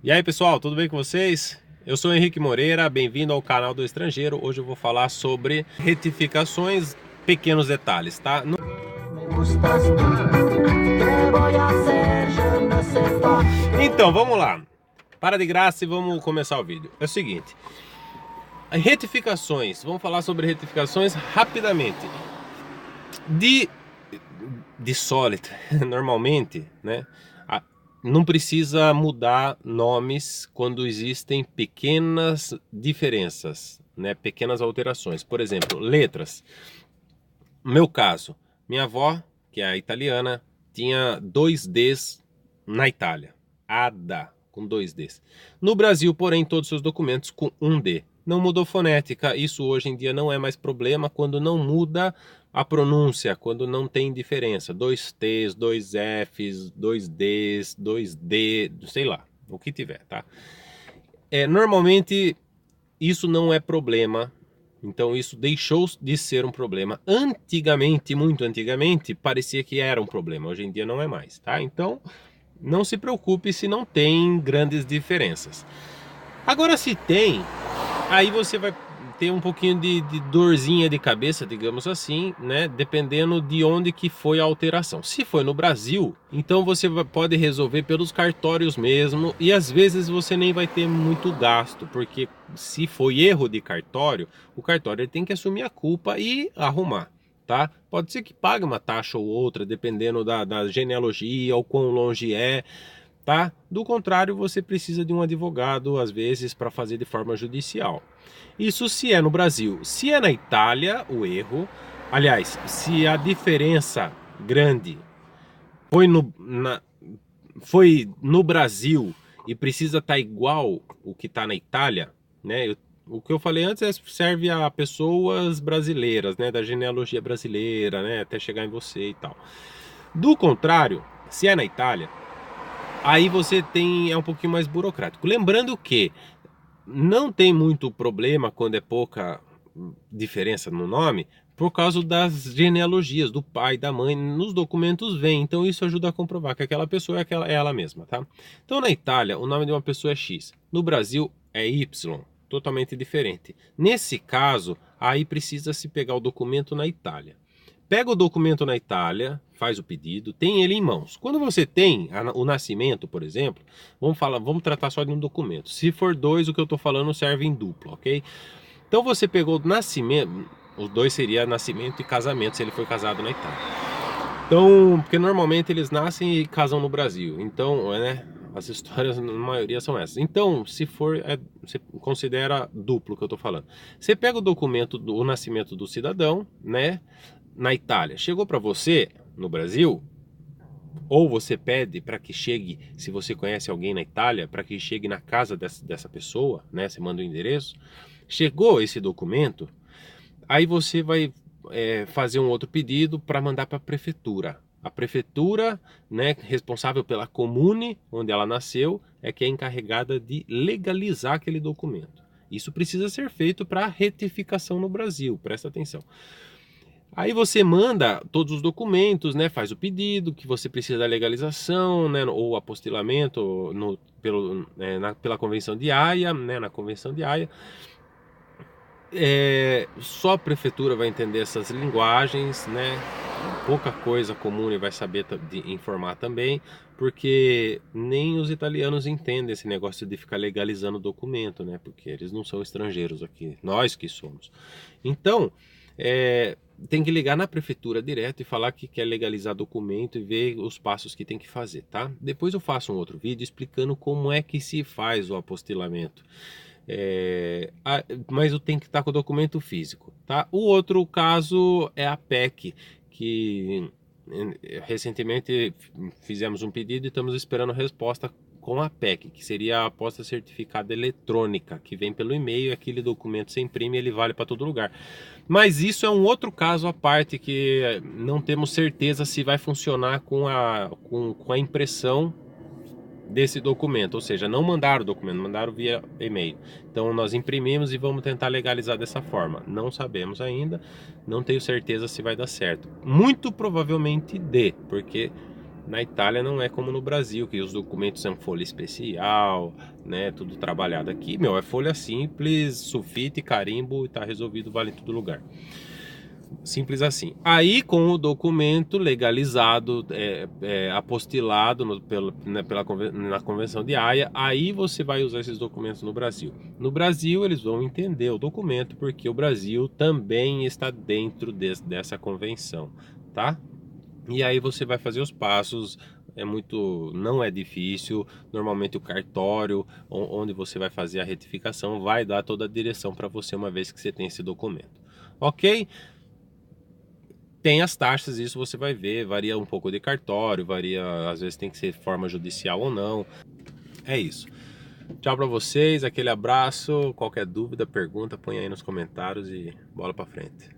E aí pessoal, tudo bem com vocês? Eu sou Henrique Moreira, bem-vindo ao canal do Estrangeiro. Hoje eu vou falar sobre retificações, pequenos detalhes, tá? Então, vamos lá. Para de graça e vamos começar o vídeo. É o seguinte, retificações, vamos falar sobre retificações rapidamente. De sólido, normalmente, né? Não precisa mudar nomes quando existem pequenas diferenças, né? Pequenas alterações. Por exemplo, letras. No meu caso, minha avó, que é a italiana, tinha dois Ds na Itália. Ada, com dois Ds. No Brasil, porém, todos os seus documentos com um D. Não mudou fonética, isso hoje em dia não é mais problema quando não muda a pronúncia, quando não tem diferença. Dois T's, dois F's, dois D's, dois D, sei lá, o que tiver, tá? Normalmente isso não é problema, então isso deixou de ser um problema. Antigamente, muito antigamente, parecia que era um problema, hoje em dia não é mais, tá? Então não se preocupe se não tem grandes diferenças. Agora se tem, aí você vai ter um pouquinho de dorzinha de cabeça, digamos assim, né? Dependendo de onde que foi a alteração. Se foi no Brasil, então você pode resolver pelos cartórios mesmo, e às vezes você nem vai ter muito gasto, porque se foi erro de cartório, o cartório tem que assumir a culpa e arrumar, tá? Pode ser que pague uma taxa ou outra, dependendo da genealogia ou quão longe é, tá? Do contrário, você precisa de um advogado, às vezes, para fazer de forma judicial. Isso se é no Brasil. Se é na Itália, o erro... Aliás, se a diferença grande foi no Brasil e precisa estar igual o que está na Itália, né? O que eu falei antes serve a pessoas brasileiras, né? Da genealogia brasileira, né? Até chegar em você e tal. Do contrário, se é na Itália, aí você é um pouquinho mais burocrático. Lembrando que não tem muito problema quando é pouca diferença no nome, por causa das genealogias do pai e da mãe, nos documentos vem, então isso ajuda a comprovar que aquela pessoa é ela mesma, tá? Então na Itália o nome de uma pessoa é X, no Brasil é Y, totalmente diferente. Nesse caso, aí precisa se pegar o documento na Itália. Pega o documento na Itália, faz o pedido, tem ele em mãos. Quando você tem o nascimento, por exemplo, vamos tratar só de um documento. Se for dois, o que eu estou falando serve em duplo, ok? Então você pegou o nascimento, os dois seria nascimento e casamento, se ele foi casado na Itália. Então, porque normalmente eles nascem e casam no Brasil. Então, né, as histórias na maioria são essas. Então, se for, você considera duplo o que eu estou falando. Você pega o documento do nascimento do cidadão, né? Na Itália, chegou para você no Brasil, ou você pede para que chegue, se você conhece alguém na Itália, para que chegue na casa dessa pessoa, né? Você manda o endereço, chegou esse documento, aí você vai fazer um outro pedido para mandar para a prefeitura. A prefeitura, né, responsável pela comune onde ela nasceu, é que é encarregada de legalizar aquele documento. Isso precisa ser feito para retificação no Brasil, presta atenção. Aí você manda todos os documentos, né? Faz o pedido que você precisa da legalização, né? Ou apostilamento pela Convenção de Haia, né? Na Convenção de Haia. Só a prefeitura vai entender essas linguagens, né? Pouca coisa comum e vai saber informar também, porque nem os italianos entendem esse negócio de ficar legalizando o documento, né? Porque eles não são estrangeiros aqui, nós que somos. Então, tem que ligar na prefeitura direto e falar que quer legalizar documento e ver os passos que tem que fazer, tá? Depois eu faço um outro vídeo explicando como é que se faz o apostilamento. Mas eu tenho que estar com o documento físico, tá? O outro caso é a PEC, que recentemente fizemos um pedido e estamos esperando resposta com a PEC, que seria a aposta certificada eletrônica, que vem pelo e-mail, aquele documento você imprime e ele vale para todo lugar. Mas isso é um outro caso à parte, que não temos certeza se vai funcionar com a impressão desse documento, ou seja, não mandaram o documento, mandaram via e-mail. Então nós imprimimos e vamos tentar legalizar dessa forma. Não sabemos ainda, não tenho certeza se vai dar certo. Muito provavelmente dê, porque Na Itália não é como no Brasil, que os documentos são folha especial, né? Tudo trabalhado. Aqui, meu, é folha simples, sulfite, carimbo e tá resolvido, vale em todo lugar. Simples assim. Aí, com o documento legalizado, apostilado na Convenção de Haia, aí você vai usar esses documentos no Brasil. No Brasil, eles vão entender o documento, porque o Brasil também está dentro dessa convenção, tá? E aí você vai fazer os passos, não é difícil. Normalmente o cartório, onde você vai fazer a retificação, vai dar toda a direção para você uma vez que você tem esse documento. Ok? Tem as taxas, isso você vai ver, varia um pouco de cartório, varia, às vezes tem que ser forma judicial ou não. É isso. Tchau para vocês, aquele abraço. Qualquer dúvida, pergunta, põe aí nos comentários e bola para frente.